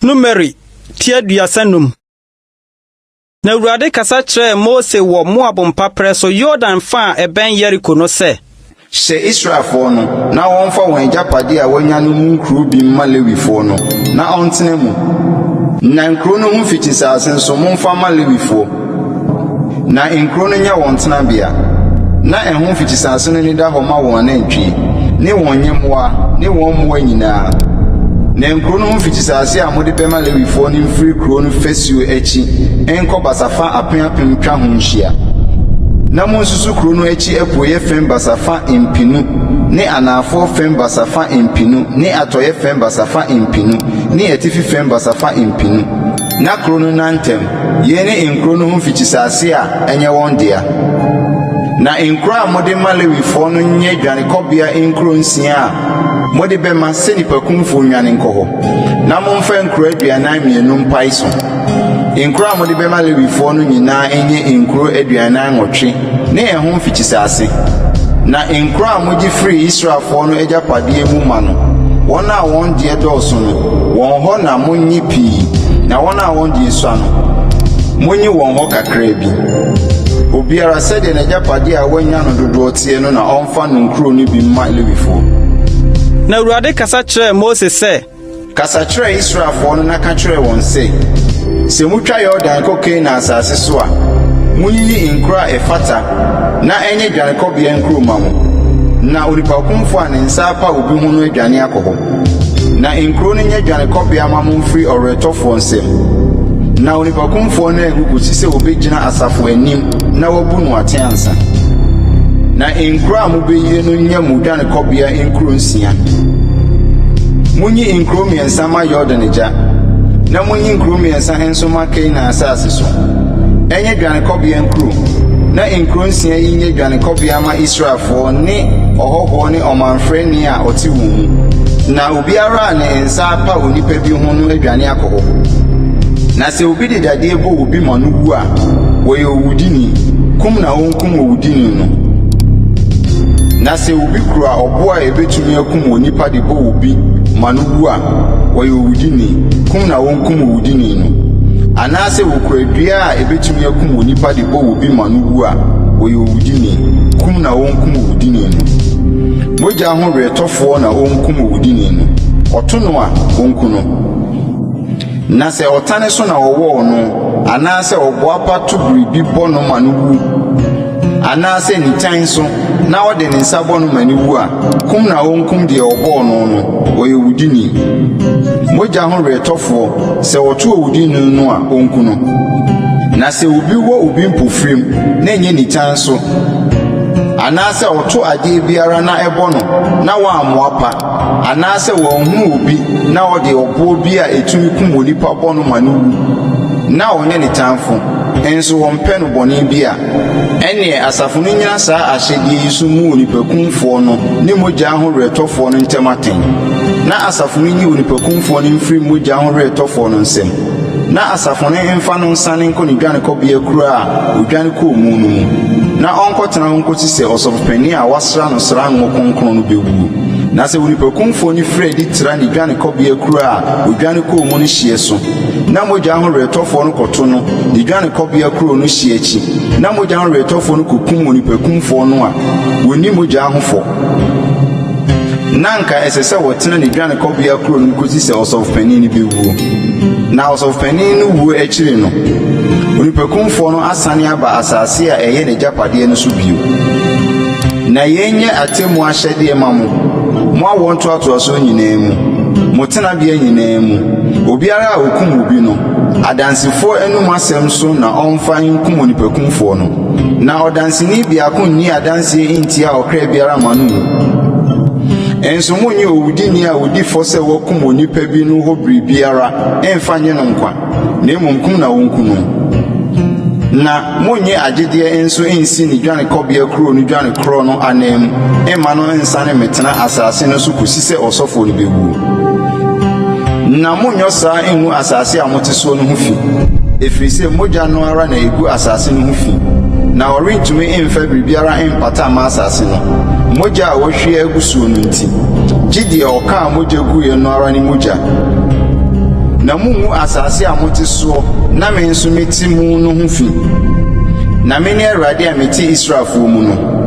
Numeri tia duasanum. Na Awurade kasa kyerɛ Mose wɔ Moab mpapre so Jordan fa eben Yeriko no sɛ hyɛ Israelfo no na wɔmfa wɔn agapade a wɔanya no mu nkuro bi mma Lewifo no na ɔntene mu na nkuro no ho fitisase nso momfa ma Lewifo na nkuro no nya wɔn tenabea na ɛho fitisase no nida hɔ ma wɔn anantwie ne wɔn nyemmoa ne wɔn mmoa nyinaa na nkuro no ho fitisase a mode bɛma Lewifo no mfiri kuro no fasuo akyi ɛnkɔ basafa apem twa ho nhyia na monsusu kuro no akyi apuoyɛ fem basafa empinu ne anafo fem basafa empinu ne atoyɛ fem basafa empinu ne atifi fem basafa empinu na kuro no nantem ye ne nkuro no ho fitisase a ɛnyɛ wɔn dea na nkuro a mode ma Lewifo no nyɛ dwanekɔbea nkuro nsia a mode bɛma sɛ nipakumfo nwane nkɔ hɔ na momfa nkuro aduanan mmienu mpae so nkuro a mode bɛma Lewifo no nyinaa enye nkuro aduanan nwɔtwe ne ɛho fitisase na nkuro a mogye firi Israelfo no agapade mu ma no wɔn a wɔn de dɔɔso no wɔn hɔ na monyi pii na wɔn a wɔn de sua no monyi wɔn hɔ kakra bi obiara sɛde n'agapade a wɔanya no dodoɔ tie no na ɔmfa no nkuro no bi ma Lewifo. Na Awurade kasa kyerɛ Mose sɛ kasa kyerɛ Israelfo no na ka kyerɛ wɔn sɛ mutwa Jordan kɔ na asase so a munyi nkuro a ɛfata na ɛnyɛ dwanekɔbea nkuro ma mo na onipakumfo a ne nsa apa obi ho no adwane akɔ hɔ na nkuro no nyɛ dwanekɔbea ma mo mfiri ɔretɔfoɔ nsɛm na onipakumfo no agugusi sɛ obɛgyina asafo anim na wabu no ate ansa na nkuro a mobɛyie no nyɛ mo dwanekɔbea nkuro nsia munyi nkuro mmiɛnsa ma Jordan agya na munyi nkuro mmiɛnsa nso ma na asase so ɛnyɛ dwanekɔbea nkuro na nkuro nsia yi nyɛ dwanekɔbea ma Israelfo ne ɔhɔhoɔ ne ɔmanfrɛni a ɔte wɔn mu na obiara a ne nsa apa onipa bi ho no adwane akɔ hɔ na sɛ obi de dadeɛ bɔ obi ma no wu a wɔyɛ owudini kum na wɔnkum owudini no na sɛ obi kura ɔbo a ebetumi akum onipa de bɔ obi ma no wu a wɔyɛ owudini kum na wɔnkum owudini no anaasɛ wokura dua a ebetumi akum onipa de bɔ obi ma no wu a wɔyɛ owudini kum na wɔnkum owudini no mogya ho retɔfoɔ na wɔnkum owudini no ɔto no a wɔnku no na sɛ ɔtane so na wɔwɔ no anaasɛ ɔboa pa to biribi bɔ no ma no wu anaasɛ nitan so na ɔde ne nsa bɔ no ma no wu a kum na wɔnkum deɛ ɔbɔɔ no wɔyɛ owudini mogya ho retɔfoɔ sɛ ɔto owudini no a ɔnku no na sɛ obi wɔ obi mpofrim na enye nitan so anaasɛ ɔto adeɛ biara na ɛbɔ no na wɔammoa pa anaasɛ wɔnhu obi na ɔde ɔboɔ bi a etumi kum onipa bɔ no ma no wu na ɔnyɛ ne tamfo enso wɔmpɛ no bɔne bi a ɛne asafo no nyina saa ahyɛdeɛ yi so mu onipakumfoɔ no ne mogya ho retɔfoɔ no ntɛm aten na asafo no nyi onipakumfoɔ no mfiri mogya ho retɔfoɔ no nsɛm na asafo no mfa no nsane nkɔ ne dwanekɔbea kuro a odwane kɔɔ mu no mu na ɔnkɔtena ho nkɔsi sɛ ɔsɔfopani a wasra no sra ngo kronkron no bɛwuo na sɛ onipakumfoɔ no firi adi tra ne dwanekɔbea kuro a odwane kɔɔ mu no hyie so na mogya ho retɔfoɔ no kɔto no ne dwanekɔbea kuro no hyie akyi na mogya ho retɔfoɔ no kɔkum onipakumfoɔ no a wɔnni mogya ho fɔ na nka ɛsɛ sɛ wɔtena ne dwanekɔbea kuro no nkɔsi sɛ ɔsɔfopani no bɛwuo na ɔsɔfopani no wuo akyiri no onipakumfoɔ no asane aba asase a ɛyɛ ne gyapadeɛ no so bio na yɛnyɛ atemmu ahyɛdeɛ ma mo awɔ ntoatoaso nyinaa mu mo tenabea nyinaa mu obiara a okum obi no adansefoɔ anum asɛm so na ɔmfa nkum onipakumfoɔ no na ɔdanseni biako nni adanseɛ nti a ɔkra biara ma no mu enso monye owudini a odi fo sɛ wɔkum onipa bi no hɔ biribiara ɛmfa nye no nkwa na emomkum na wɔnku no na monye agyedeɛ enso ensi ne dwanekɔbea kuro no dwane koro no anam ɛma no nsane metena asase no so kosi sɛ ɔsɔfo no bɛwu na monyɔ saa enhu asase a mote so no ho fi efiri sɛ mogya no ara na egu asase no ho fi na ɔrentumi emfa biribiara empata ma asase no mogya a wɔhwe agu so no nti gye deɛ ɔka a mogya guye no ara ne mogya na mungu asase a mote so na me nso meti mu no ho fi na me ne Awurade a meti Israelfo mu no